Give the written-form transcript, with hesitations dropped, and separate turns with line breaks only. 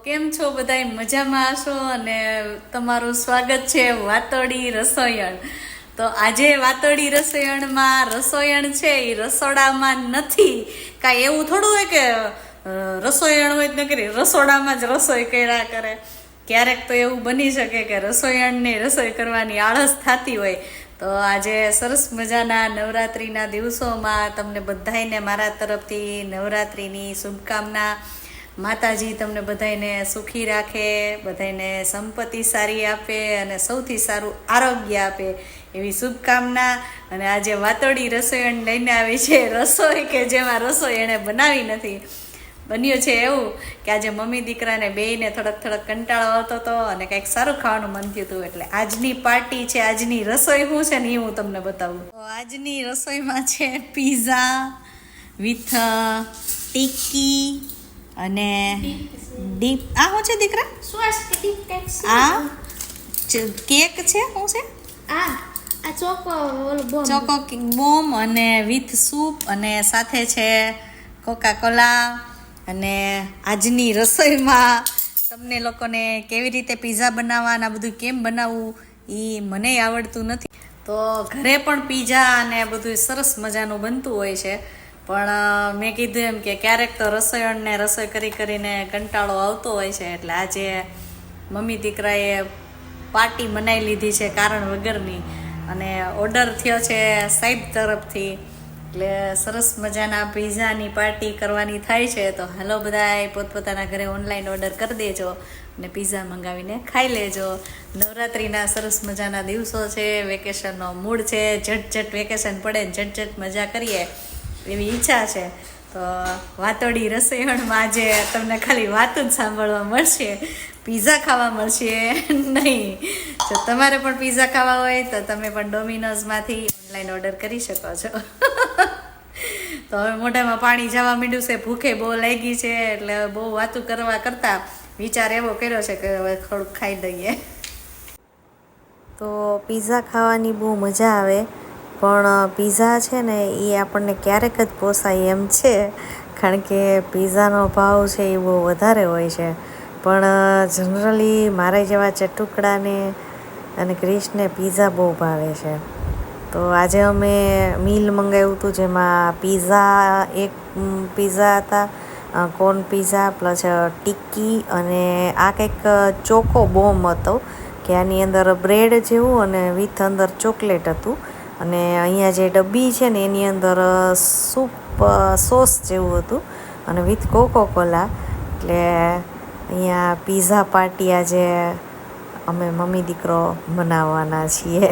કેમ છો બધાય મજામાં હશો અને તમારું સ્વાગત છે વાતોડી રસોયણ. તો આજે વાતોડી રસોયણમાં રસોયણ છે એ રસોડામાં નથી. કાંઈ એવું થોડું હોય કે રસોયણ હોય જ નકરી રસોડામાં જ રસોઈ કર્યા કરે. ક્યારેક તો એવું બની શકે કે રસોયણની રસોઈ કરવાની આળસ થતી હોય. તો આજે સરસ મજાના નવરાત્રિના દિવસોમાં તમને બધાયને મારા તરફથી નવરાત્રિની શુભકામના. માતાજી તમને બધાને સુખી રાખે, બધાને સંપત્તિ સારી આપે અને સૌથી સારું આરોગ્ય આપે એવી શુભકામના. અને આજે વાતોડી રસોઈણ લઈને આવી છે રસોઈ કે જેમાં રસોઈ એણે બનાવી નથી. બન્યું છે એવું કે આજે મમ્મી દીકરાને બેયને થોડોક કંટાળો આવતો હતો અને કંઈક સારું ખાવાનું મન થયું હતું. એટલે આજની પાર્ટી છે, આજની રસોઈ શું છે ને એ હું તમને બતાવું. તો આજની રસોઈમાં છે પીઝા વિથ ટિક્કી અને ડીપ. આ શું છે દીકરા? આ કેક છે. શું છે? ચોકો બોમ્બ અને વિથ સૂપ અને સાથે છે કોકા કોલા. અને આજની રસોઈમાં તમને લોકોને કેવી રીતે પીઝા બનાવવાના બધું કેમ બનાવવું એ મને આવડતું નથી. તો ઘરે પણ પીઝા અને બધું સરસ મજાનું બનતું હોય છે. પણ મેં કીધું એમ કે ક્યારેક તો રસોઈણને રસોઈ કરીને કંટાળો આવતો હોય છે. એટલે આજે મમ્મી દીકરાએ પાર્ટી બનાવી લીધી છે કારણ વગરની. અને ઓર્ડર થયો છે સાહેબ તરફથી. એટલે સરસ મજાના પીઝાની પાર્ટી કરવાની થાય છે. તો હાલો બધાય પોતપોતાના ઘરે ઓનલાઈન ઓર્ડર કરી દેજો અને પીઝા મંગાવીને ખાઈ લેજો. નવરાત્રિના સરસ મજાના દિવસો છે, વેકેશનનો મૂડ છે, ઝટ વેકેશન પડે ને ઝટ મજા કરીએ એવી ઈચ્છા છે. તો વાતોડી રસોઈણમાં આજે તમને ખાલી વાતો જ સાંભળવા મળશે, પીઝા ખાવા મળશે નહીં. જો તમારે પણ પીઝા ખાવા હોય તો તમે પણ ડોમિનોઝમાંથી ઓનલાઈન ઓર્ડર કરી શકો છો. તો હવે મોઢામાં પાણી જવા માંડ્યું છે, ભૂખે બહુ લાગી છે. એટલે બહુ વાતું કરતાં વિચાર એવો કર્યો છે કે હવે થોડુંક ખાઈ દઈએ. તો પીઝા ખાવાની બહુ મજા આવે, પણ પીઝા છે ને એ આપણને ક્યારેક જ પોસાય એમ છે. કારણ કે પીઝાનો ભાવ છે એ બહુ વધારે હોય છે. પણ જનરલી મારા જેવા ચટુકડાને અને ક્રિશને પીઝા બહુ ભાવે છે. તો આજે અમે મીલ મંગાવ્યું હતું જેમાં એક પીઝા હતા, કોર્ન પીઝા પ્લસ ટિક્કી અને આ કંઈક ચોકો બોમ્બ હતો કે આની અંદર બ્રેડ જેવું અને વિથ અંદર ચોકલેટ હતું. અને અહીંયા જે ડબ્બી છે ને એની અંદર સોસ જેવું હતું અને વિથ કોકો કોલા. એટલે અહીંયા પીઝા પાર્ટી આજે અમે મમ્મી દીકરો બનાવવાના છીએ.